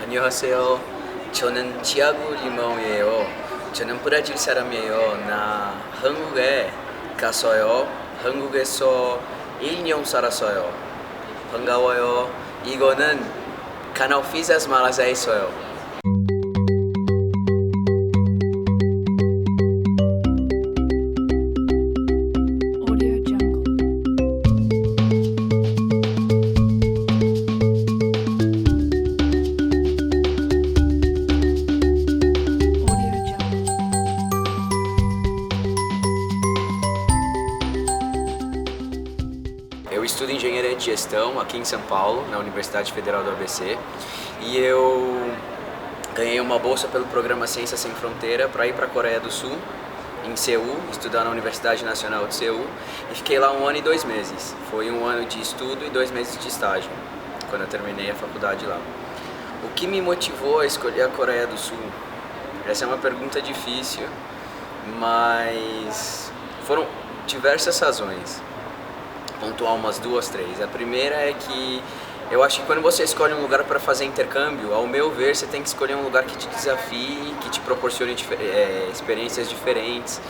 안녕하세요. 저는 티아고 리마오예요. 저는 브라질 사람이에요. 나 한국에 갔어요. 한국에서 1년 살았어요. 반가워요. 이거는 canal Fiz as Malas é 있어요. Audio Jungle. Audio Jungle. Eu estudo engenharia de gestão aqui em São Paulo, na Universidade Federal do ABC, e eu ganhei uma bolsa pelo programa Ciência Sem Fronteira para ir para a Coreia do Sul, em Seul, estudar na Universidade Nacional de Seul, e fiquei lá 1 ano e 2 meses. Foi 1 ano de estudo e 2 meses de estágio, quando eu terminei a faculdade lá. O que me motivou a escolher a Coreia do Sul? Essa é uma pergunta difícil, mas foram diversas razões. Pontuar umas 2, 3. A primeira é que eu acho que quando você escolhe um lugar para fazer intercâmbio, ao meu ver, você tem que escolher um lugar que te desafie, que te proporcione experiências diferentes,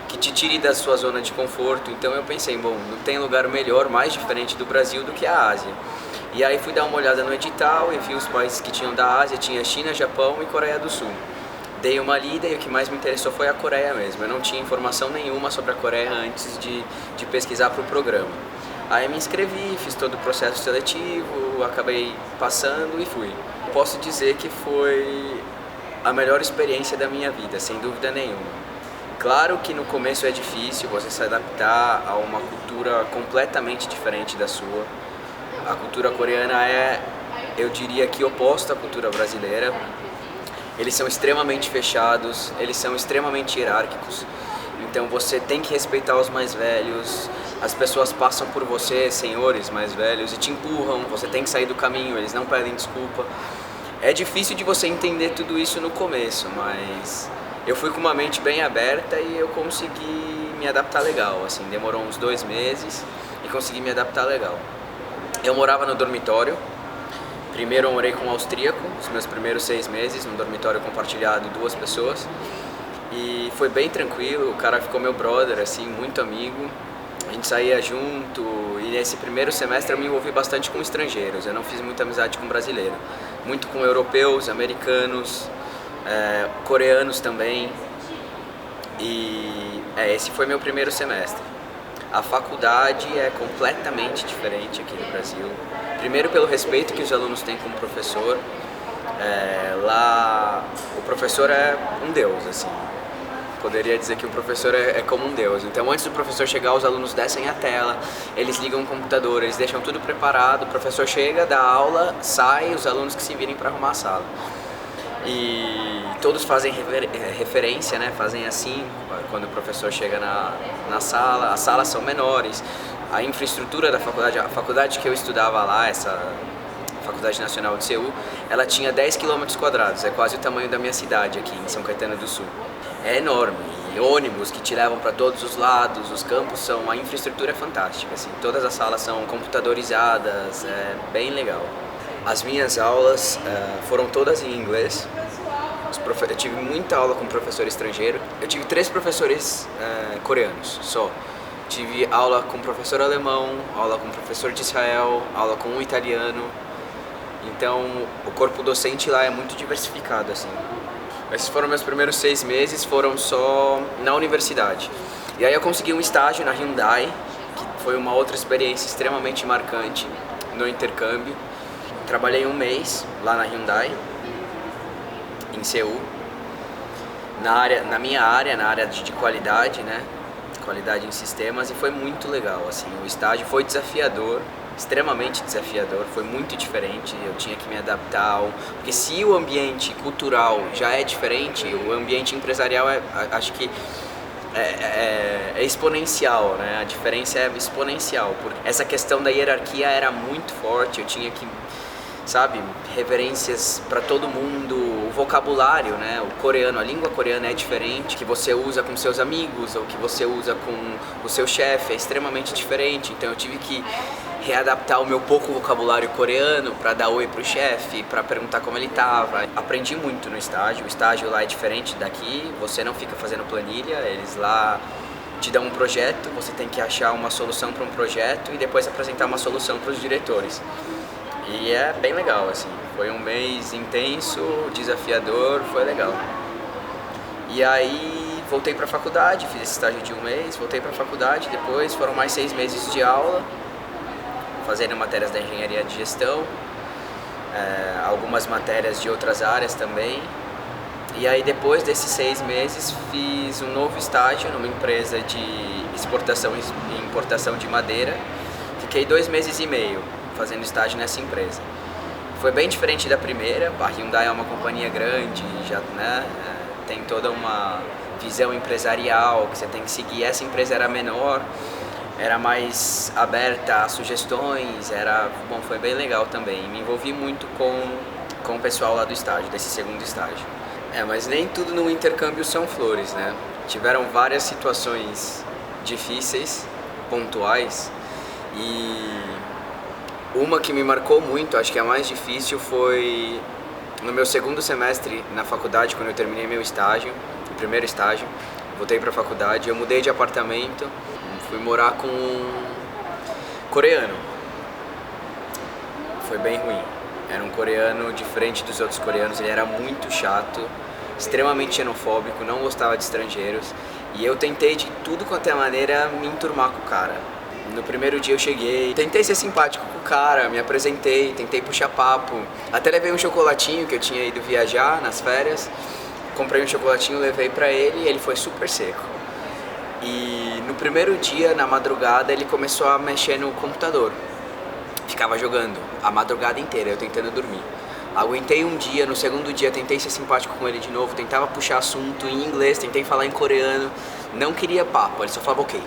que te tire da sua zona de conforto. Então eu pensei, bom, não tem lugar melhor, mais diferente do Brasil do que a Ásia. E aí fui dar uma olhada no edital e vi os países que tinham da Ásia, tinha China, Japão e Coreia do Sul. Dei uma lida e o que mais me interessou foi a Coreia mesmo. Eu não tinha informação nenhuma sobre a Coreia antes de pesquisar para o programa. Aí me inscrevi, fiz todo o processo seletivo, acabei passando e fui. Posso dizer que foi a melhor experiência da minha vida, sem dúvida nenhuma. Claro que no começo é difícil você se adaptar a uma cultura completamente diferente da sua. A cultura coreana é, eu diria que oposta à cultura brasileira. Eles são extremamente fechados, eles são extremamente hierárquicos. Então você tem que respeitar os mais velhos, as pessoas passam por você, senhores mais velhos, e te empurram, você tem que sair do caminho, eles não pedem desculpa. É difícil de você entender tudo isso no começo, mas eu fui com uma mente bem aberta e eu consegui me adaptar legal, assim, demorou uns 2 meses e consegui me adaptar legal. Eu morava no dormitório, primeiro eu morei com um austríaco, os meus primeiros 6 meses, num dormitório compartilhado, 2 pessoas. E foi bem tranquilo, o cara ficou meu brother, assim, muito amigo. A gente saía junto e nesse primeiro semestre eu me envolvi bastante com estrangeiros. Eu não fiz muita amizade com brasileiro, muito com europeus, americanos, coreanos também. E esse foi meu primeiro semestre. A faculdade é completamente diferente aqui no Brasil. Primeiro pelo respeito que os alunos têm com o professor. Lá o professor é um deus, assim. Poderia dizer que o professor é como um deus. Então antes do professor chegar, os alunos descem a tela, eles ligam o computador, eles deixam tudo preparado, o professor chega, dá aula, sai, os alunos que se virem para arrumar a sala. E todos fazem referência, né? Fazem assim quando o professor chega na sala. As salas são menores, a infraestrutura da faculdade, a faculdade que eu estudava lá, essa Faculdade Nacional de Seul, ela tinha 10 km², é quase o tamanho da minha cidade aqui em São Caetano do Sul. É enorme, e ônibus que te levam para todos os lados, os campos são, a infraestrutura é fantástica, assim, todas as salas são computadorizadas, é bem legal. As minhas aulas foram todas em inglês, eu tive muita aula com professor estrangeiro, eu tive 3 professores coreanos só. Tive aula com professor alemão, aula com professor de Israel, aula com um italiano. Então, o corpo docente lá é muito diversificado, assim. Esses foram meus primeiros 6 meses, foram só na universidade. E aí eu consegui um estágio na Hyundai, que foi uma outra experiência extremamente marcante no intercâmbio. Trabalhei 1 mês lá na Hyundai, em Seul, na minha área, na área de qualidade, né? Qualidade em sistemas, e foi muito legal, assim. O estágio foi desafiador, extremamente desafiador, foi muito diferente, eu tinha que me adaptar, porque se o ambiente cultural já é diferente, o ambiente empresarial acho que é exponencial, né? A diferença é exponencial, porque essa questão da hierarquia era muito forte, eu tinha que, sabe, reverências para todo mundo, o vocabulário, né? O coreano, a língua coreana é diferente, que você usa com seus amigos ou que você usa com o seu chefe é extremamente diferente, então eu tive que readaptar o meu pouco vocabulário coreano para dar oi pro chefe, para perguntar como ele tava. Aprendi muito no estágio. O estágio lá é diferente daqui, você não fica fazendo planilha, eles lá te dão um projeto, você tem que achar uma solução para um projeto e depois apresentar uma solução para os diretores. E é bem legal, assim. Foi um mês intenso, desafiador, foi legal. E aí voltei para a faculdade, fiz esse estágio de um mês, voltei para a faculdade, depois foram mais 6 meses de aula, fazendo matérias da engenharia de gestão, algumas matérias de outras áreas também. E aí depois desses 6 meses fiz um novo estágio numa empresa de exportação e importação de madeira. Fiquei 2 meses e meio fazendo estágio nessa empresa. Foi bem diferente da primeira. A Hyundai é uma companhia grande, já, né, tem toda uma visão empresarial que você tem que seguir. Essa empresa era menor, era mais aberta a sugestões, foi bem legal também. Me envolvi muito com o pessoal lá do estágio, desse segundo estágio. Mas nem tudo no intercâmbio são flores, né? Tiveram várias situações difíceis, pontuais, e uma que me marcou muito, acho que a mais difícil, foi no meu segundo semestre na faculdade, quando eu terminei meu estágio, o primeiro estágio. Voltei para a faculdade, eu mudei de apartamento, fui morar com um coreano. Foi bem ruim. Era um coreano diferente dos outros coreanos, ele era muito chato, extremamente xenofóbico, não gostava de estrangeiros. E eu tentei de tudo quanto é maneira me enturmar com o cara. No primeiro dia eu cheguei, tentei ser simpático com o cara, me apresentei, tentei puxar papo. Até levei um chocolatinho, que eu tinha ido viajar nas férias. Comprei um chocolatinho, levei pra ele e ele foi super seco. E no primeiro dia, na madrugada, ele começou a mexer no computador. Ficava jogando a madrugada inteira, eu tentando dormir. Aguentei um dia, no segundo dia tentei ser simpático com ele de novo, tentava puxar assunto em inglês, tentei falar em coreano, não queria papo, ele só falava ok.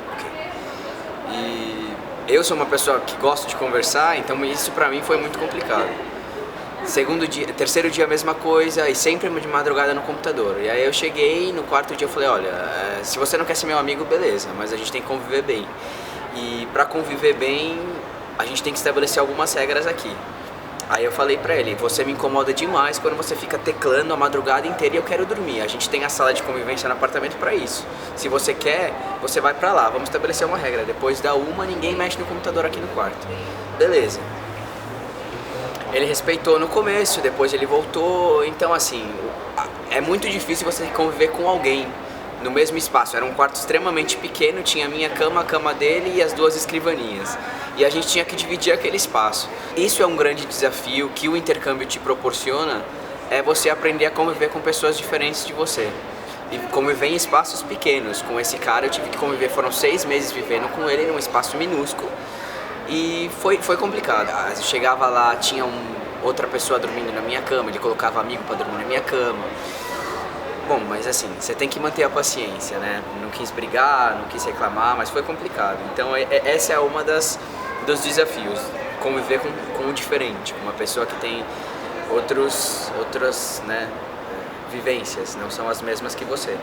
E eu sou uma pessoa que gosta de conversar, então isso pra mim foi muito complicado. Segundo dia, terceiro dia a mesma coisa, e sempre de madrugada no computador. E aí eu cheguei, no quarto dia eu falei, olha, se você não quer ser meu amigo, beleza, mas a gente tem que conviver bem. E pra conviver bem, a gente tem que estabelecer algumas regras aqui. Aí eu falei pra ele, você me incomoda demais quando você fica teclando a madrugada inteira e eu quero dormir. A gente tem a sala de convivência no apartamento pra isso. Se você quer, você vai pra lá, vamos estabelecer uma regra. Depois da 1, ninguém mexe no computador aqui no quarto. Beleza. Ele respeitou no começo, depois ele voltou. Então assim, é muito difícil você conviver com alguém no mesmo espaço. Era um quarto extremamente pequeno, tinha a minha cama, a cama dele e as 2 escrivaninhas. E a gente tinha que dividir aquele espaço. Isso é um grande desafio que o intercâmbio te proporciona, é você aprender a conviver com pessoas diferentes de você. E conviver em espaços pequenos. Com esse cara eu tive que conviver, foram 6 meses vivendo com ele num espaço minúsculo. E foi complicado. Eu chegava lá, tinha outra pessoa dormindo na minha cama, ele colocava amigo para dormir na minha cama. Bom, mas assim, você tem que manter a paciência, né? Não quis brigar, não quis reclamar, mas foi complicado. Então essa é uma dos desafios, conviver com o diferente, com uma pessoa que tem outras, né, vivências, não são as mesmas que você.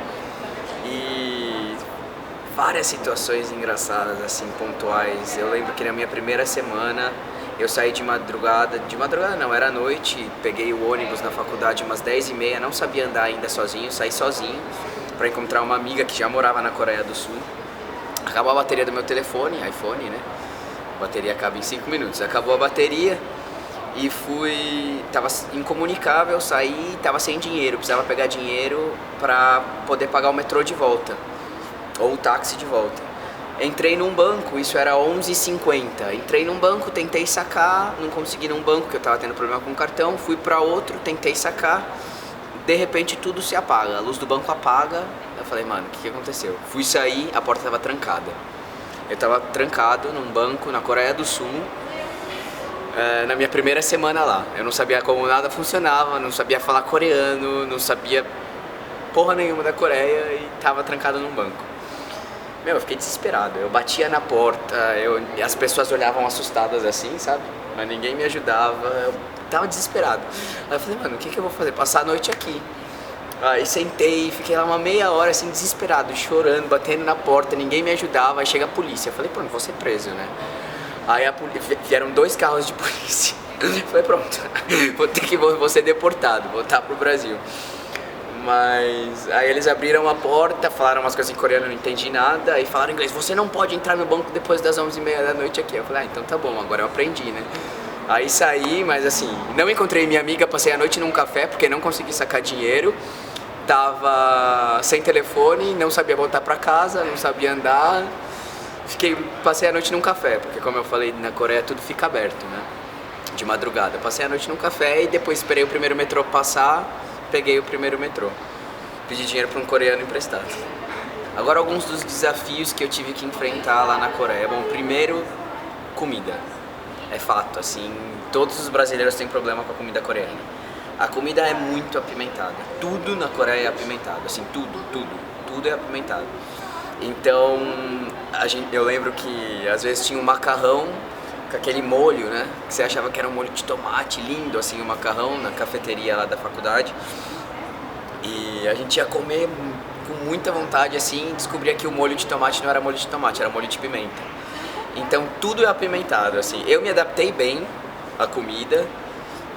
E várias situações engraçadas, assim, pontuais. Eu lembro que na minha primeira semana eu saí de madrugada não, era noite, peguei o ônibus na faculdade umas 10h30, não sabia andar ainda sozinho, saí sozinho para encontrar uma amiga que já morava na Coreia do Sul. Acabou a bateria do meu telefone, iPhone, né? A bateria acaba em 5 minutos. Acabou a bateria e tava incomunicável, saí, tava sem dinheiro, precisava pegar dinheiro para poder pagar o metrô de volta, ou o táxi de volta. Entrei num banco, isso era 11h50. Entrei num banco, tentei sacar, não consegui num banco, que eu tava tendo problema com o cartão. Fui pra outro, tentei sacar. De repente tudo se apaga, a luz do banco apaga. Eu falei, mano, o que aconteceu? Fui sair, a porta tava trancada. Eu tava trancado num banco na Coreia do Sul, na minha primeira semana lá. Eu não sabia como nada funcionava, não sabia falar coreano, não sabia porra nenhuma da Coreia e tava trancado num banco. Eu fiquei desesperado, eu batia na porta, as pessoas olhavam assustadas assim, sabe? Mas ninguém me ajudava, eu tava desesperado. Aí eu falei, mano, o que eu vou fazer? Passar a noite aqui. Aí sentei, fiquei lá uma meia hora assim, desesperado, chorando, batendo na porta, ninguém me ajudava, aí chega a polícia. Eu falei, pronto, vou ser preso, né? Aí vieram 2 carros de polícia. Falei, pronto, vou ser deportado, voltar pro Brasil. Mas aí eles abriram a porta, falaram umas coisas em coreano, eu não entendi nada, e falaram em inglês, você não pode entrar no banco depois das 11h30 da noite aqui. Eu falei, então tá bom, agora eu aprendi, né? Aí saí, mas assim, não encontrei minha amiga, passei a noite num café porque não consegui sacar dinheiro, tava sem telefone, não sabia voltar pra casa, não sabia andar, passei a noite num café, porque como eu falei, na Coreia tudo fica aberto, né? De madrugada. Passei a noite num café e depois esperei o primeiro metrô passar, peguei o primeiro metrô. Pedi dinheiro para um coreano emprestado. Agora alguns dos desafios que eu tive que enfrentar lá na Coreia. Bom, primeiro, comida. É fato, assim, todos os brasileiros têm problema com a comida coreana. A comida é muito apimentada. Tudo na Coreia é apimentado, assim, tudo é apimentado. Então, eu lembro que às vezes tinha um macarrão com aquele molho, né? Que você achava que era um molho de tomate, lindo, assim, o macarrão na cafeteria lá da faculdade. E a gente ia comer com muita vontade, assim, e descobria que o molho de tomate não era molho de tomate, era molho de pimenta. Então tudo é apimentado, assim. Eu me adaptei bem à comida.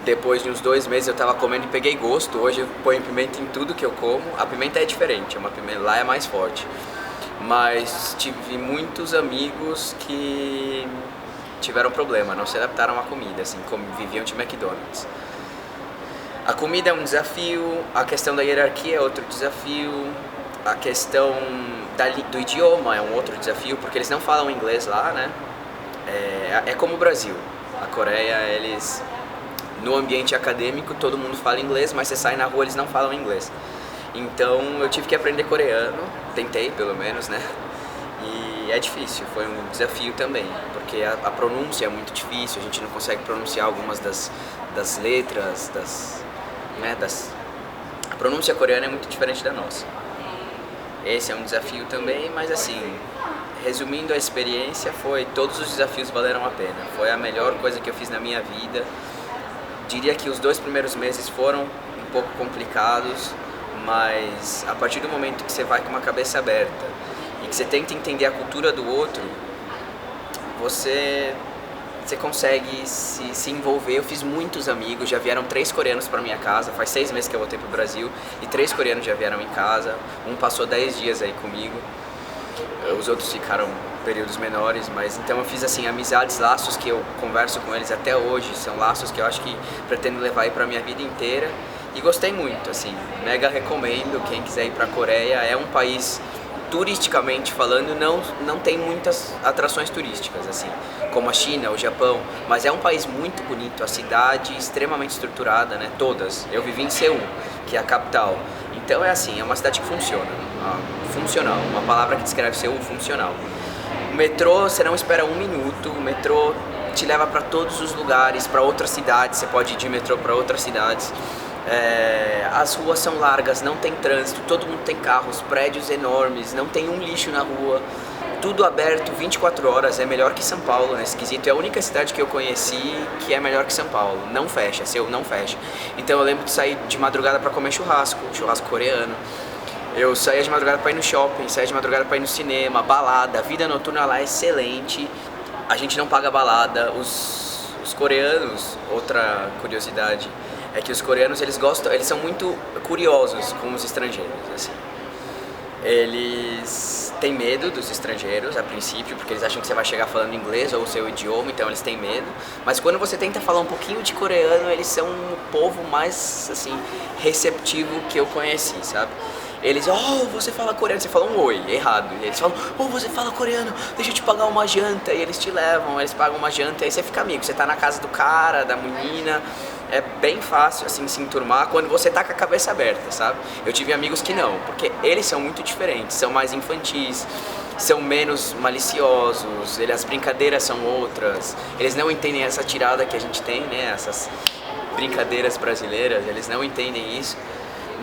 Depois de uns 2 meses eu tava comendo e peguei gosto. Hoje eu ponho pimenta em tudo que eu como. A pimenta é diferente, lá é mais forte. Mas tive muitos amigos que tiveram problema, não se adaptaram à comida, assim, como viviam de McDonald's. A comida é um desafio, a questão da hierarquia é outro desafio, a questão do idioma é um outro desafio, porque eles não falam inglês lá, né? É como o Brasil. A Coreia, no ambiente acadêmico, todo mundo fala inglês, mas você sai na rua, eles não falam inglês. Então eu tive que aprender coreano, tentei pelo menos, né? E é difícil, foi um desafio também, porque a pronúncia é muito difícil, a gente não consegue pronunciar algumas das letras, a pronúncia coreana é muito diferente da nossa. Esse é um desafio também, mas assim, resumindo a experiência, todos os desafios valeram a pena. Foi a melhor coisa que eu fiz na minha vida. Diria que os 2 primeiros meses foram um pouco complicados, mas a partir do momento que você vai com uma cabeça aberta e que você tenta entender a cultura do outro, você consegue se envolver. Eu fiz muitos amigos, já vieram 3 coreanos para minha casa, faz 6 meses que eu voltei pro Brasil e 3 coreanos já vieram em casa, um passou 10 dias aí comigo, os outros ficaram períodos menores, mas então eu fiz assim amizades, laços que eu converso com eles até hoje, são laços que eu acho que pretendo levar aí pra minha vida inteira e gostei muito, assim, mega recomendo, quem quiser ir pra Coreia. É um país, turisticamente falando, não tem muitas atrações turísticas, assim, como a China, o Japão, mas é um país muito bonito, a cidade extremamente estruturada, né, todas. Eu vivi em Seul, que é a capital, então é assim, é uma cidade que funciona, funcional, uma palavra que descreve Seul, funcional. O metrô, você não espera 1 minuto, o metrô te leva para todos os lugares, para outras cidades, você pode ir de metrô para outras cidades. As ruas são largas, não tem trânsito, todo mundo tem carros, prédios enormes, não tem um lixo na rua, tudo aberto 24 horas, é melhor que São Paulo nesse quesito. É a única cidade que eu conheci que é melhor que São Paulo, não fecha, Seul não fecha. Então eu lembro de sair de madrugada para comer churrasco coreano. Eu saía de madrugada para ir no shopping, saía de madrugada para ir no cinema, balada, a vida noturna lá é excelente, a gente não paga balada. Os coreanos, outra curiosidade, é que os coreanos eles são muito curiosos com os estrangeiros, assim. Eles têm medo dos estrangeiros a princípio, porque eles acham que você vai chegar falando inglês ou o seu idioma, então eles têm medo. Mas quando você tenta falar um pouquinho de coreano, eles são o povo mais, assim, receptivo que eu conheci, sabe? Eles, você fala coreano, você fala um oi, errado. E eles falam, você fala coreano, deixa eu te pagar uma janta. E eles te levam, eles pagam uma janta, e aí você fica amigo. Você tá na casa do cara, da menina. É bem fácil, assim, se enturmar quando você tá com a cabeça aberta, sabe? Eu tive amigos que não, porque eles são muito diferentes, são mais infantis, são menos maliciosos, as brincadeiras são outras. Eles não entendem essa tirada que a gente tem, né? Essas brincadeiras brasileiras, eles não entendem isso.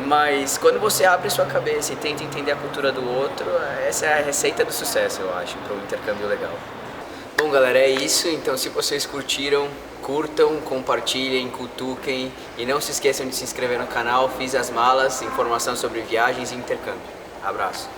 Mas quando você abre sua cabeça e tenta entender a cultura do outro, essa é a receita do sucesso, eu acho, para um intercâmbio legal. Bom, galera, é isso. Então, se vocês curtiram, curtam, compartilhem, cutuquem e não se esqueçam de se inscrever no canal. Fiz as malas, informação sobre viagens e intercâmbio. Abraço.